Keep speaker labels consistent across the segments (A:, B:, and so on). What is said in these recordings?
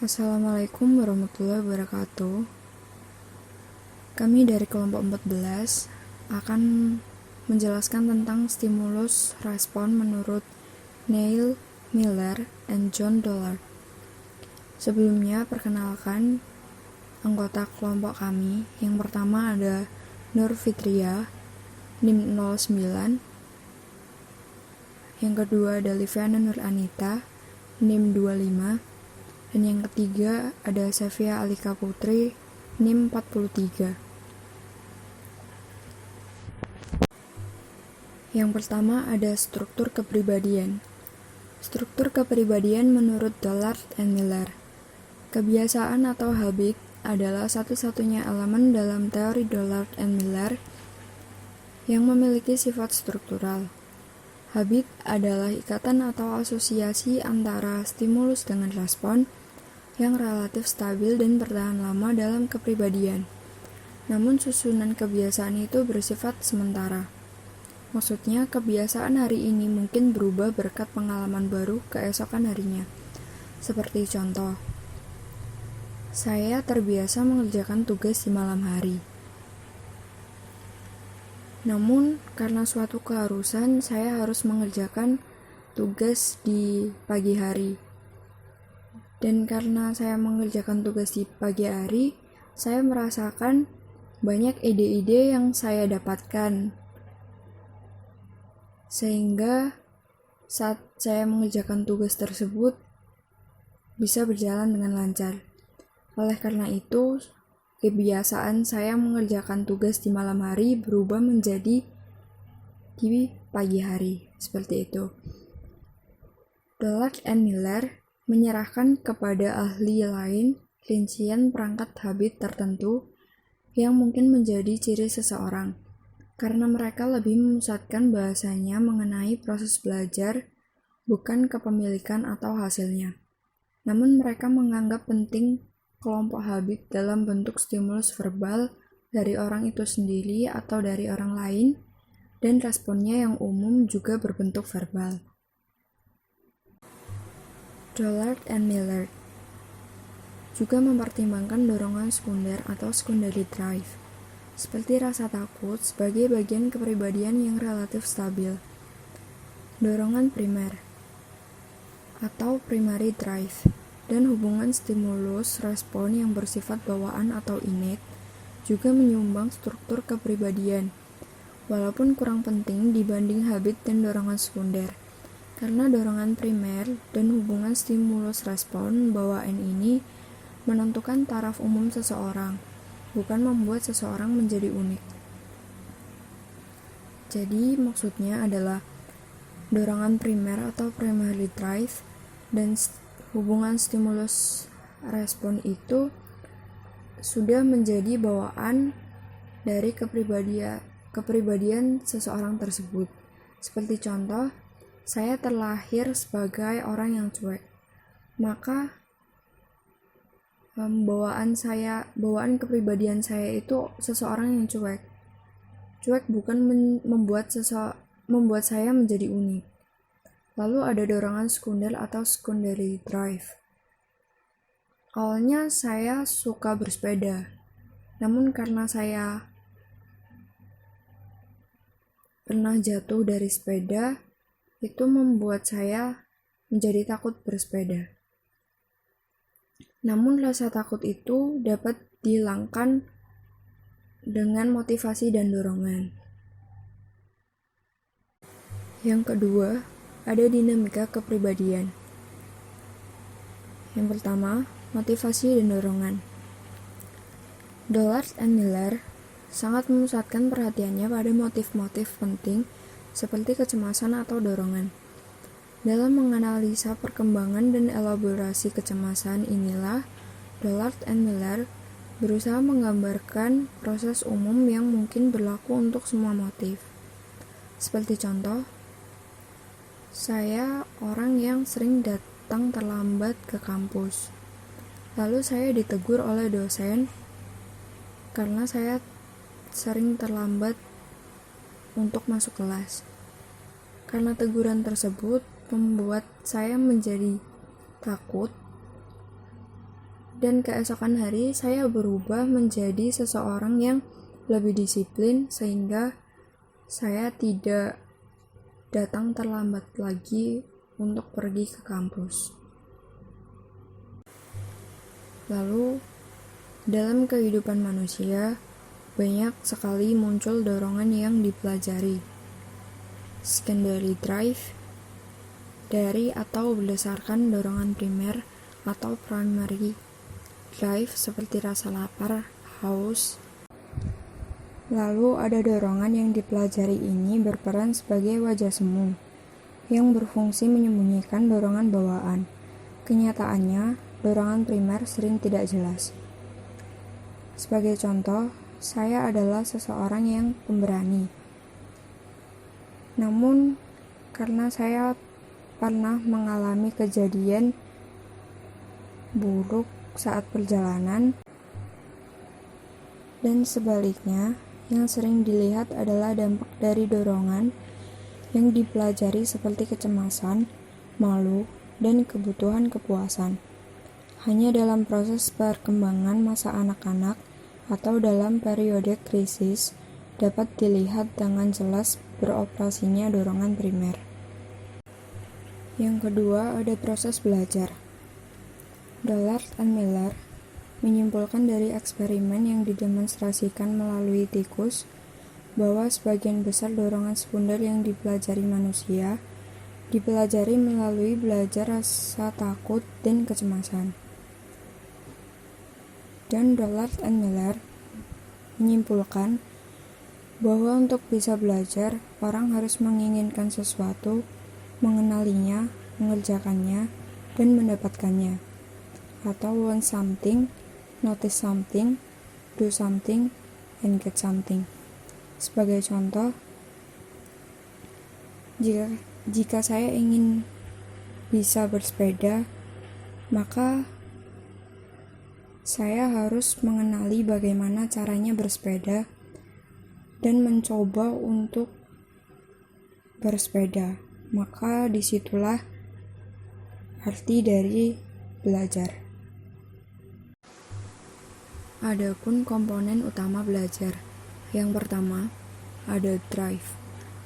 A: Assalamualaikum warahmatullahi wabarakatuh. Kami dari kelompok 14 akan menjelaskan tentang stimulus respon menurut Neil Miller and John Dollard. Sebelumnya, perkenalkan anggota kelompok kami. Yang pertama ada Nur Fitria, NIM 09. Yang kedua ada Liviana Nur Anita, NIM 25. Dan yang ketiga ada Sevia Alika Putri, NIM 43. Yang pertama ada struktur kepribadian. Struktur kepribadian menurut Dollard and Miller. Kebiasaan atau habit adalah satu-satunya elemen dalam teori Dollard and Miller yang memiliki sifat struktural. Habit adalah ikatan atau asosiasi antara stimulus dengan respon yang relatif stabil dan bertahan lama dalam kepribadian. Namun susunan kebiasaan itu bersifat sementara. Maksudnya, kebiasaan hari ini mungkin berubah berkat pengalaman baru keesokan harinya. Seperti contoh, saya terbiasa mengerjakan tugas di malam hari. Namun, karena suatu keharusan, saya harus mengerjakan tugas di pagi hari. Dan karena saya mengerjakan tugas di pagi hari, saya merasakan banyak ide-ide yang saya dapatkan. Sehingga saat saya mengerjakan tugas tersebut bisa berjalan dengan lancar. Oleh karena itu, kebiasaan saya mengerjakan tugas di malam hari berubah menjadi di pagi hari. Seperti itu. Dollard and Miller menyerahkan kepada ahli lain rincian perangkat habit tertentu yang mungkin menjadi ciri seseorang, karena mereka lebih memusatkan bahasanya mengenai proses belajar, bukan kepemilikan atau hasilnya. Namun mereka menganggap penting kelompok habit dalam bentuk stimulus verbal dari orang itu sendiri atau dari orang lain, dan responnya yang umum juga berbentuk verbal. Dollard and Miller juga mempertimbangkan dorongan sekunder atau secondary drive, seperti rasa takut sebagai bagian kepribadian yang relatif stabil. Dorongan primer atau primary drive dan hubungan stimulus respon yang bersifat bawaan atau innate juga menyumbang struktur kepribadian, walaupun kurang penting dibanding habit dan dorongan sekunder. Karena dorongan primer dan hubungan stimulus respon bawaan ini menentukan taraf umum seseorang, bukan membuat seseorang menjadi unik. Jadi maksudnya adalah dorongan primer atau primary drive dan hubungan stimulus respon itu sudah menjadi bawaan dari kepribadian seseorang tersebut. Seperti contoh, saya terlahir sebagai orang yang cuek, maka bawaan kepribadian saya itu seseorang yang cuek. Cuek bukan membuat saya menjadi unik. Lalu ada dorongan sekunder atau secondary drive. Awalnya saya suka bersepeda, namun karena saya pernah jatuh dari sepeda, itu membuat saya menjadi takut bersepeda. Namun rasa takut itu dapat dihilangkan dengan motivasi dan dorongan. Yang kedua, ada dinamika kepribadian. Yang pertama, motivasi dan dorongan. Dollard and Miller sangat memusatkan perhatiannya pada motif-motif penting seperti kecemasan atau dorongan. Dalam menganalisa perkembangan dan elaborasi kecemasan inilah, Dollard and Miller berusaha menggambarkan proses umum yang mungkin berlaku untuk semua motif. Seperti contoh, saya orang yang sering datang terlambat ke kampus. Lalu saya ditegur oleh dosen karena saya sering terlambat untuk masuk kelas. Karena teguran tersebut membuat saya menjadi takut Dan keesokan hari saya berubah menjadi seseorang yang lebih disiplin sehingga saya tidak datang terlambat lagi untuk pergi ke kampus. Lalu, dalam kehidupan manusia, banyak sekali muncul dorongan yang dipelajari. Secondary drive, dari atau berdasarkan dorongan primer atau primary drive seperti rasa lapar, haus. Lalu ada dorongan yang dipelajari ini berperan sebagai wajah semu yang berfungsi menyembunyikan dorongan bawaan. Kenyataannya, dorongan primer sering tidak jelas. Sebagai contoh, saya adalah seseorang yang pemberani. Namun, karena saya pernah mengalami kejadian buruk saat perjalanan, dan sebaliknya, yang sering dilihat adalah dampak dari dorongan yang dipelajari seperti kecemasan, malu, dan kebutuhan kepuasan. Hanya dalam proses perkembangan masa anak-anak atau dalam periode krisis dapat dilihat dengan jelas beroperasinya dorongan primer. Yang kedua, ada proses belajar. Dollard and Miller menyimpulkan dari eksperimen yang didemonstrasikan melalui tikus bahwa sebagian besar dorongan sekunder yang dipelajari manusia dipelajari melalui belajar rasa takut dan kecemasan. Dan Dollard and Miller menyimpulkan bahwa untuk bisa belajar, orang harus menginginkan sesuatu, mengenalinya, mengerjakannya, dan mendapatkannya, atau want something, notice something, do something, and get something. Sebagai contoh, jika saya ingin bisa bersepeda, maka saya harus mengenali bagaimana caranya bersepeda dan mencoba untuk bersepeda. Maka disitulah arti dari belajar. Adapun komponen utama belajar. Yang pertama, ada drive.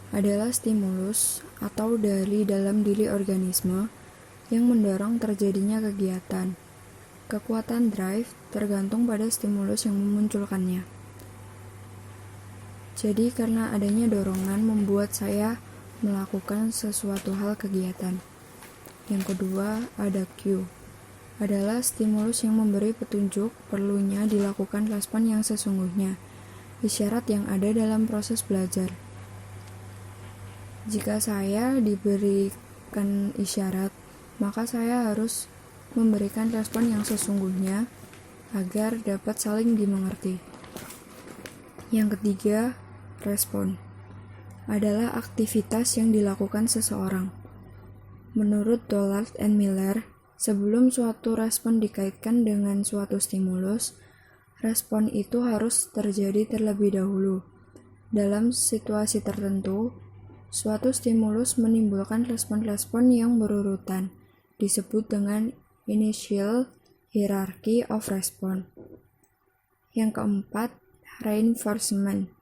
A: Adalah stimulus atau dari dalam diri organisme yang mendorong terjadinya kegiatan. Kekuatan drive tergantung pada stimulus yang memunculkannya. Jadi karena adanya dorongan membuat saya melakukan sesuatu hal kegiatan. Yang kedua, ada cue. Adalah stimulus yang memberi petunjuk perlunya dilakukan respon yang sesungguhnya, isyarat yang ada dalam proses belajar. Jika saya diberikan isyarat, maka saya harus memberikan respon yang sesungguhnya agar dapat saling dimengerti. Yang ketiga, respon. Adalah aktivitas yang dilakukan seseorang. Menurut Dollard and Miller, sebelum suatu respon dikaitkan dengan suatu stimulus, respon itu harus terjadi terlebih dahulu. Dalam situasi tertentu, suatu stimulus menimbulkan respon-respon yang berurutan, disebut dengan initial hierarchy of response. Yang keempat, reinforcement.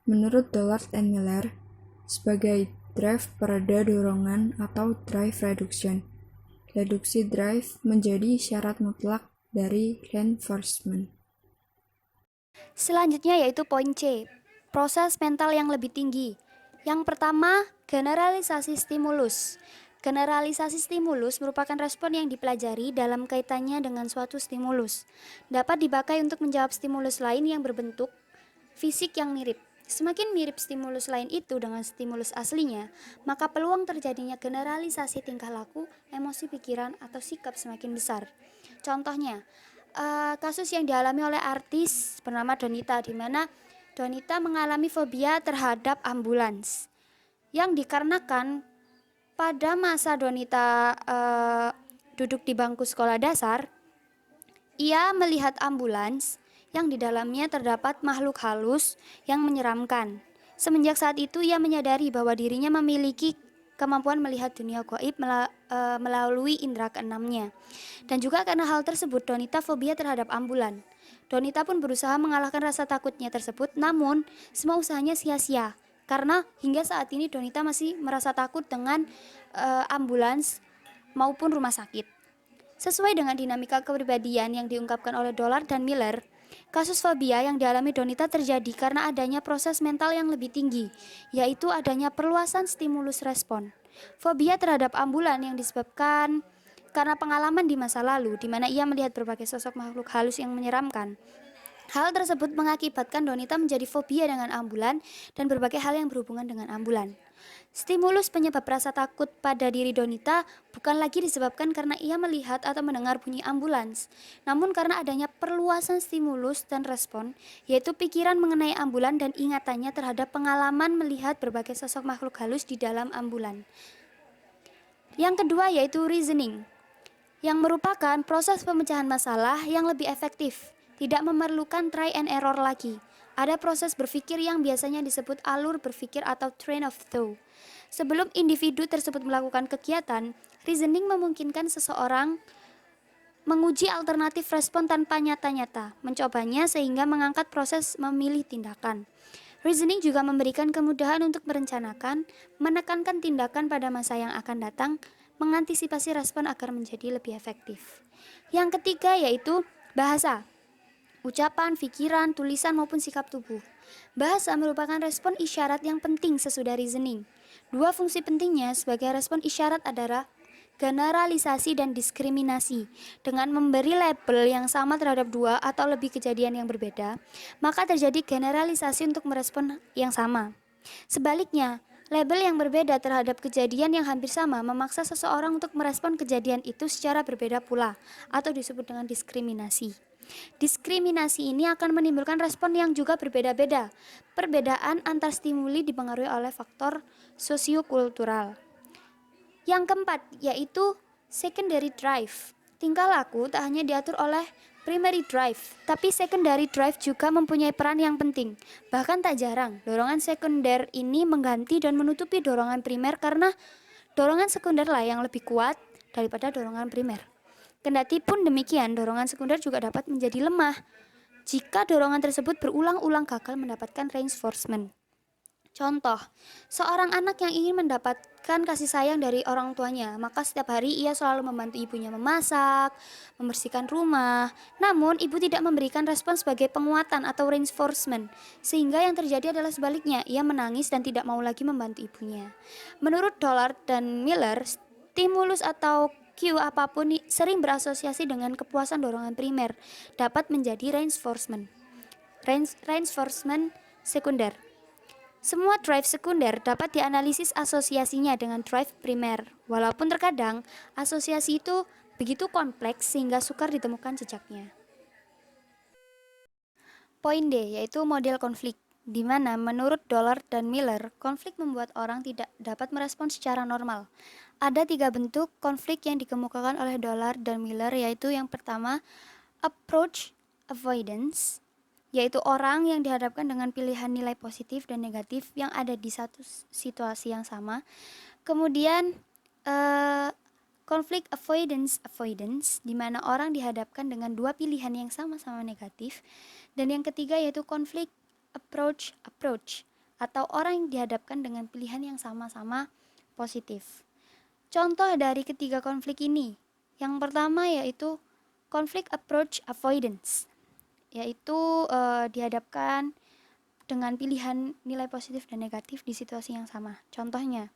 A: Menurut Dollard and Miller, sebagai drive pereda dorongan atau drive reduction. Reduksi drive menjadi syarat mutlak dari reinforcement.
B: Selanjutnya yaitu poin C, proses mental yang lebih tinggi. Yang pertama, generalisasi stimulus. Generalisasi stimulus merupakan respon yang dipelajari dalam kaitannya dengan suatu stimulus. Dapat dipakai untuk menjawab stimulus lain yang berbentuk fisik yang mirip. Semakin mirip stimulus lain itu dengan stimulus aslinya, maka peluang terjadinya generalisasi tingkah laku, emosi, pikiran, atau sikap semakin besar. Contohnya, kasus yang dialami oleh artis bernama Donita, di mana Donita mengalami fobia terhadap ambulans, yang dikarenakan pada masa Donita duduk di bangku sekolah dasar, ia melihat ambulans yang di dalamnya terdapat makhluk halus yang menyeramkan. Semenjak saat itu ia menyadari bahwa dirinya memiliki kemampuan melihat dunia gaib melalui indera keenamnya. Dan juga karena hal tersebut, Donita fobia terhadap ambulan. Donita pun berusaha mengalahkan rasa takutnya tersebut, namun semua usahanya sia-sia. Karena hingga saat ini Donita masih merasa takut dengan ambulans maupun rumah sakit. Sesuai dengan dinamika kepribadian yang diungkapkan oleh Dollard dan Miller, kasus fobia yang dialami Donita terjadi karena adanya proses mental yang lebih tinggi, yaitu adanya perluasan stimulus respon. Fobia terhadap ambulan yang disebabkan karena pengalaman di masa lalu, di mana ia melihat berbagai sosok makhluk halus yang menyeramkan. Hal tersebut mengakibatkan Donita menjadi fobia dengan ambulan dan berbagai hal yang berhubungan dengan ambulan. Stimulus penyebab rasa takut pada diri Donita bukan lagi disebabkan karena ia melihat atau mendengar bunyi ambulans, namun karena adanya perluasan stimulus dan respon, yaitu pikiran mengenai ambulan dan ingatannya terhadap pengalaman melihat berbagai sosok makhluk halus di dalam ambulan. Yang kedua yaitu reasoning, yang merupakan proses pemecahan masalah yang lebih efektif, tidak memerlukan try and error lagi. Ada proses berpikir yang biasanya disebut alur berpikir atau train of thought. Sebelum individu tersebut melakukan kegiatan, reasoning memungkinkan seseorang menguji alternatif respon tanpa nyata-nyata, mencobanya sehingga mengangkat proses memilih tindakan. Reasoning juga memberikan kemudahan untuk merencanakan, menekankan tindakan pada masa yang akan datang, mengantisipasi respon agar menjadi lebih efektif. Yang ketiga yaitu bahasa. Ucapan, pikiran, tulisan maupun sikap tubuh. Bahasa merupakan respon isyarat yang penting sesudah reasoning. Dua fungsi pentingnya sebagai respon isyarat adalah generalisasi dan diskriminasi. Dengan memberi label yang sama terhadap dua atau lebih kejadian yang berbeda, maka terjadi generalisasi untuk merespon yang sama. Sebaliknya, label yang berbeda terhadap kejadian yang hampir sama memaksa seseorang untuk merespon kejadian itu secara berbeda pula, atau disebut dengan diskriminasi. Diskriminasi ini akan menimbulkan respon yang juga berbeda-beda. Perbedaan antar stimuli dipengaruhi oleh faktor sosiokultural. Yang keempat yaitu secondary drive. Tingkah laku tak hanya diatur oleh primary drive, tapi secondary drive juga mempunyai peran yang penting. Bahkan tak jarang, dorongan sekunder ini mengganti dan menutupi dorongan primer karena dorongan sekunder lah yang lebih kuat daripada dorongan primer. Kendati pun demikian, dorongan sekunder juga dapat menjadi lemah jika dorongan tersebut berulang-ulang gagal mendapatkan reinforcement. Contoh, seorang anak yang ingin mendapatkan kasih sayang dari orang tuanya, maka setiap hari ia selalu membantu ibunya memasak, membersihkan rumah. Namun, ibu tidak memberikan respon sebagai penguatan atau reinforcement, sehingga yang terjadi adalah sebaliknya, ia menangis dan tidak mau lagi membantu ibunya. Menurut Dollard dan Miller, stimulus atau cue apapun sering berasosiasi dengan kepuasan dorongan primer, dapat menjadi reinforcement sekunder. Semua drive sekunder dapat dianalisis asosiasinya dengan drive primer, walaupun terkadang asosiasi itu begitu kompleks sehingga sukar ditemukan jejaknya. Poin D yaitu model konflik, di mana menurut Dollard dan Miller, konflik membuat orang tidak dapat merespon secara normal. Ada 3 bentuk konflik yang dikemukakan oleh Dollard dan Miller, yaitu yang pertama, approach avoidance, yaitu orang yang dihadapkan dengan pilihan nilai positif dan negatif yang ada di satu situasi yang sama. Kemudian konflik avoidance, di mana orang dihadapkan dengan 2 pilihan yang sama-sama negatif. Dan yang ketiga yaitu konflik approach, atau orang yang dihadapkan dengan pilihan yang sama-sama positif. Contoh dari ketiga konflik ini, yang pertama yaitu konflik approach avoidance, yaitu dihadapkan dengan pilihan nilai positif dan negatif di situasi yang sama. Contohnya,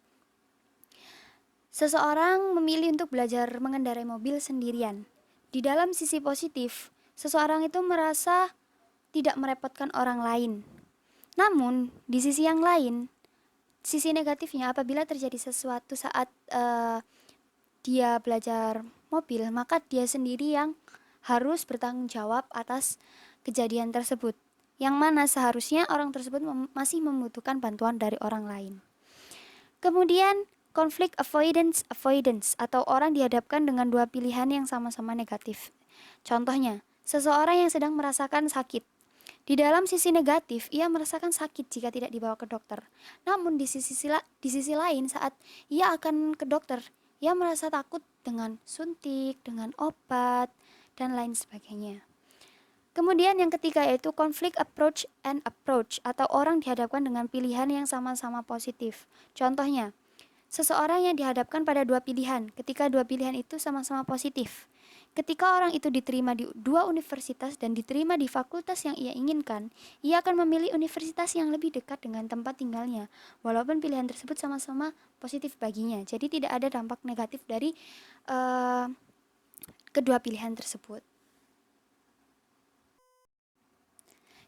B: seseorang memilih untuk belajar mengendarai mobil sendirian. Di dalam sisi positif, seseorang itu merasa tidak merepotkan orang lain. Namun, di sisi yang lain, sisi negatifnya apabila terjadi sesuatu saat dia belajar mobil, maka dia sendiri yang harus bertanggung jawab atas kejadian tersebut, yang mana seharusnya orang tersebut masih membutuhkan bantuan dari orang lain. Kemudian konflik avoidance, atau orang dihadapkan dengan 2 pilihan yang sama-sama negatif. Contohnya, seseorang yang sedang merasakan sakit. Di dalam sisi negatif, ia merasakan sakit jika tidak dibawa ke dokter. Namun di sisi lain, saat ia akan ke dokter, Ia merasa takut dengan suntik, dengan obat, dan lain sebagainya. Kemudian yang ketiga yaitu conflict approach and approach, atau orang dihadapkan dengan pilihan yang sama-sama positif. Contohnya, seseorang yang dihadapkan pada dua pilihan, ketika dua pilihan itu sama-sama positif. Ketika orang itu diterima di dua universitas dan diterima di fakultas yang ia inginkan, ia akan memilih universitas yang lebih dekat dengan tempat tinggalnya, walaupun pilihan tersebut sama-sama positif baginya. Jadi tidak ada dampak negatif dari kedua pilihan tersebut.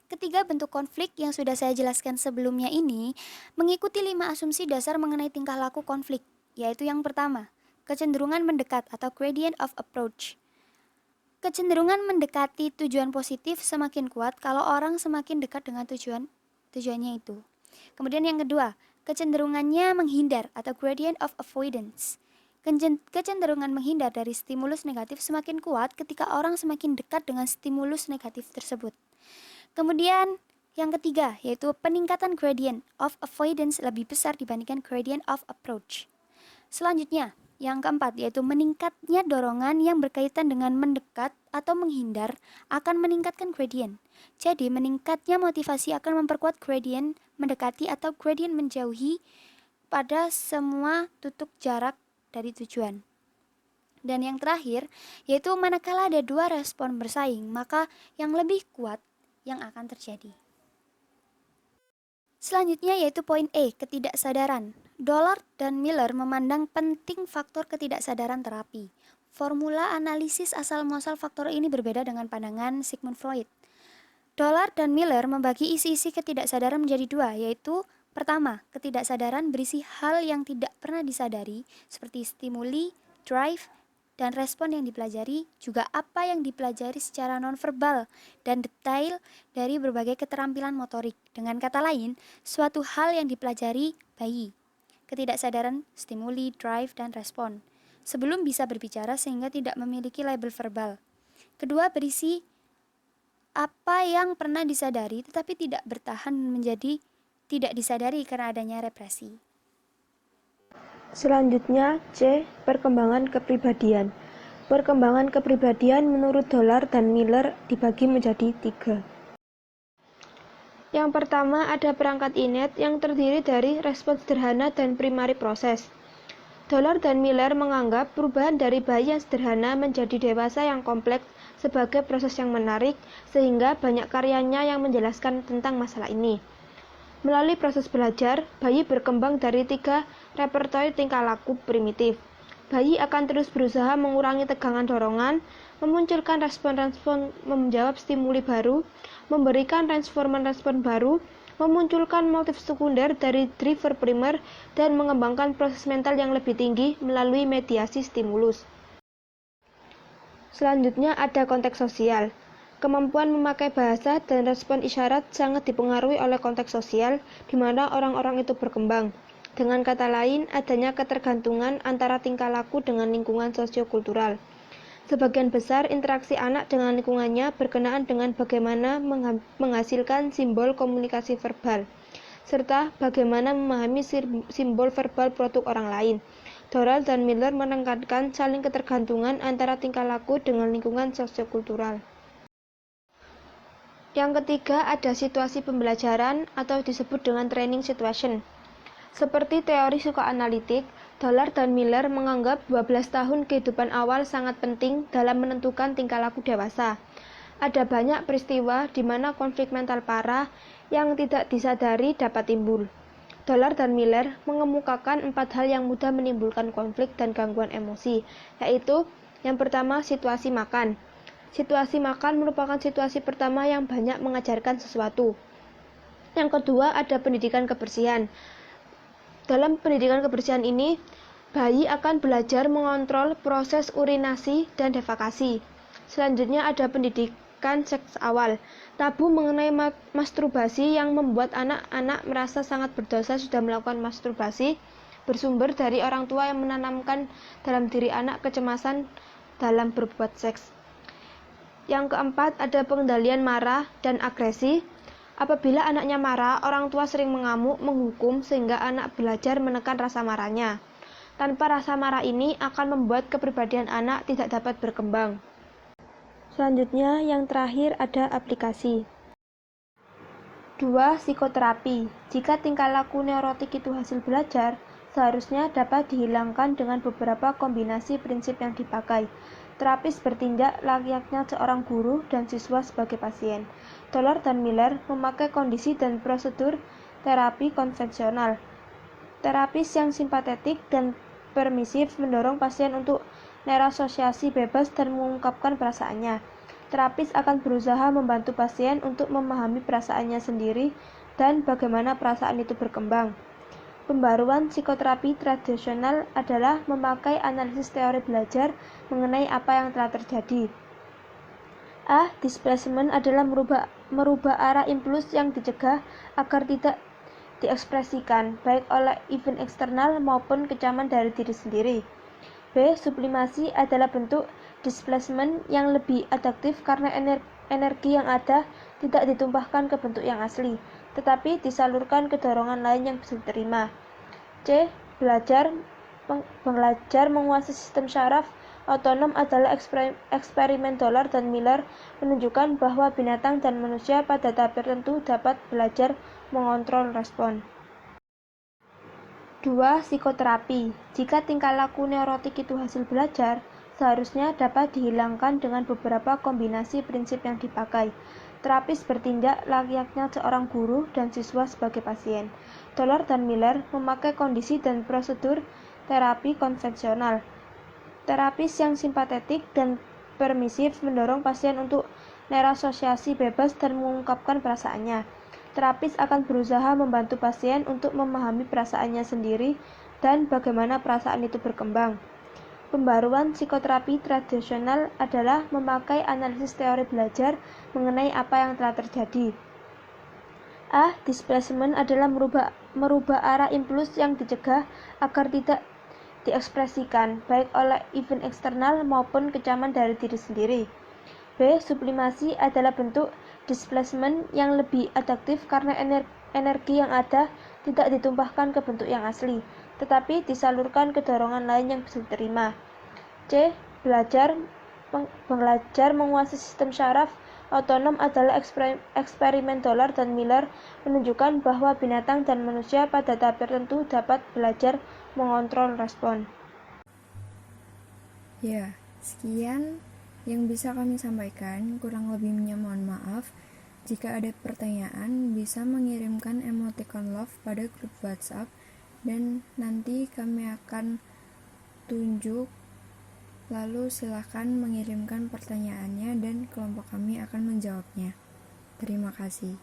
B: Ketiga bentuk konflik yang sudah saya jelaskan sebelumnya ini mengikuti 5 asumsi dasar mengenai tingkah laku konflik, yaitu yang pertama, kecenderungan mendekat atau gradient of approach. Kecenderungan mendekati tujuan positif semakin kuat kalau orang semakin dekat dengan tujuannya itu. Kemudian yang kedua, kecenderungannya menghindar atau gradient of avoidance. Kecenderungan menghindar dari stimulus negatif semakin kuat ketika orang semakin dekat dengan stimulus negatif tersebut. Kemudian yang ketiga yaitu peningkatan gradient of avoidance lebih besar dibandingkan gradient of approach. Selanjutnya, yang keempat yaitu meningkatnya dorongan yang berkaitan dengan mendekat atau menghindar akan meningkatkan gradient. Jadi meningkatnya motivasi akan memperkuat gradient mendekati atau gradient menjauhi pada semua tutuk jarak dari tujuan. Dan yang terakhir yaitu manakala ada dua respon bersaing, maka yang lebih kuat yang akan terjadi. Selanjutnya yaitu poin E, ketidaksadaran. Dollard dan Miller memandang penting faktor ketidaksadaran terapi. Formula analisis asal-muasal faktor ini berbeda dengan pandangan Sigmund Freud. Dollard dan Miller membagi isi-isi ketidaksadaran menjadi dua, yaitu pertama, ketidaksadaran berisi hal yang tidak pernah disadari, seperti stimuli, drive, dan respon yang dipelajari, juga apa yang dipelajari secara nonverbal dan detail dari berbagai keterampilan motorik. Dengan kata lain, suatu hal yang dipelajari bayi. Ketidaksadaran, stimuli, drive, dan respon. Sebelum bisa berbicara sehingga tidak memiliki label verbal. Kedua, berisi apa yang pernah disadari tetapi tidak bertahan menjadi tidak disadari karena adanya represi.
C: Selanjutnya, C. Perkembangan kepribadian. Perkembangan kepribadian menurut Dollard dan Miller dibagi menjadi 3. Yang pertama ada perangkat innate yang terdiri dari respon sederhana dan primary proses. Dollard dan Miller menganggap perubahan dari bayi yang sederhana menjadi dewasa yang kompleks sebagai proses yang menarik, sehingga banyak karyanya yang menjelaskan tentang masalah ini. Melalui proses belajar, bayi berkembang dari 3 repertoire tingkah laku primitif. Bayi akan terus berusaha mengurangi tegangan dorongan, memunculkan respon-respon menjawab stimuli baru, memberikan respon baru, memunculkan motif sekunder dari driver primer, dan mengembangkan proses mental yang lebih tinggi melalui mediasi stimulus. Selanjutnya ada konteks sosial. Kemampuan memakai bahasa dan respon isyarat sangat dipengaruhi oleh konteks sosial di mana orang-orang itu berkembang. Dengan kata lain, adanya ketergantungan antara tingkah laku dengan lingkungan sosiokultural. Sebagian besar interaksi anak dengan lingkungannya berkenaan dengan bagaimana menghasilkan simbol komunikasi verbal, serta bagaimana memahami simbol verbal produk orang lain. Dollard dan Miller menekankan saling ketergantungan antara tingkah laku dengan lingkungan sosiokultural. Yang ketiga ada situasi pembelajaran atau disebut dengan training situation. Seperti teori psikoanalitik, Dollard dan Miller menganggap 12 tahun kehidupan awal sangat penting dalam menentukan tingkah laku dewasa. Ada banyak peristiwa di mana konflik mental parah yang tidak disadari dapat timbul. Dollard dan Miller mengemukakan 4 hal yang mudah menimbulkan konflik dan gangguan emosi, yaitu yang pertama situasi makan. Situasi makan merupakan situasi pertama yang banyak mengajarkan sesuatu. Yang kedua ada pendidikan kebersihan. Dalam pendidikan kebersihan ini, bayi akan belajar mengontrol proses urinasi dan defekasi. Selanjutnya ada pendidikan seks awal. Tabu mengenai masturbasi yang membuat anak-anak merasa sangat berdosa sudah melakukan masturbasi bersumber dari orang tua yang menanamkan dalam diri anak kecemasan dalam berbuat seks. Yang keempat ada pengendalian marah dan agresi. Apabila anaknya marah, orang tua sering mengamuk, menghukum, sehingga anak belajar menekan rasa marahnya. Tanpa rasa marah ini akan membuat kepribadian anak tidak dapat berkembang. Selanjutnya, yang terakhir ada aplikasi. 2. Psikoterapi. Jika tingkah laku neurotik itu hasil belajar, seharusnya dapat dihilangkan dengan beberapa kombinasi prinsip yang dipakai. Terapis bertindak layaknya seorang guru dan siswa sebagai pasien. Dollar dan Miller memakai kondisi dan prosedur terapi konvensional. Terapis yang simpatetik dan permisif mendorong pasien untuk neurasosiasi bebas dan mengungkapkan perasaannya. Terapis akan berusaha membantu pasien untuk memahami perasaannya sendiri dan bagaimana perasaan itu berkembang. Pembaruan psikoterapi tradisional adalah memakai analisis teori belajar mengenai apa yang telah terjadi. A. Displacement adalah merubah arah impuls yang dicegah agar tidak diekspresikan, baik oleh event eksternal maupun kecaman dari diri sendiri. B. Sublimasi adalah bentuk displacement yang lebih adaptif karena energi yang ada tidak ditumpahkan ke bentuk yang asli, tetapi disalurkan ke dorongan lain yang bisa diterima. C. Belajar menguasai sistem syaraf otonom adalah eksperimen Dollar dan Miller menunjukkan bahwa binatang dan manusia pada tahap tertentu dapat belajar mengontrol respon. 2. Psikoterapi. Jika tingkah laku neurotik itu hasil belajar, seharusnya dapat dihilangkan dengan beberapa kombinasi prinsip yang dipakai. Terapis bertindak layaknya seorang guru dan siswa sebagai pasien. Dollar dan Miller memakai kondisi dan prosedur terapi konvensional. Terapis yang simpatetik dan permisif mendorong pasien untuk neurasosiasi bebas dan mengungkapkan perasaannya. Terapis akan berusaha membantu pasien untuk memahami perasaannya sendiri dan bagaimana perasaan itu berkembang. Pembaruan psikoterapi tradisional adalah memakai analisis teori belajar mengenai apa yang telah terjadi. A. Displacement adalah merubah arah impuls yang dicegah agar tidak diekspresikan, baik oleh event eksternal maupun kecaman dari diri sendiri. B. Sublimasi adalah bentuk displacement yang lebih adaptif karena energi yang ada tidak ditumpahkan ke bentuk yang asli, tetapi disalurkan ke dorongan lain yang bisa diterima. C. Belajar menguasai sistem syaraf otonom adalah eksperimen Dollar dan Miller menunjukkan bahwa binatang dan manusia pada tahap tertentu dapat belajar mengontrol respon.
A: Ya, sekian yang bisa kami sampaikan, kurang lebihnya mohon maaf. Jika ada pertanyaan, bisa mengirimkan emoticon love pada grup WhatsApp dan nanti kami akan tunjuk, lalu silakan mengirimkan pertanyaannya dan kelompok kami akan menjawabnya. Terima kasih.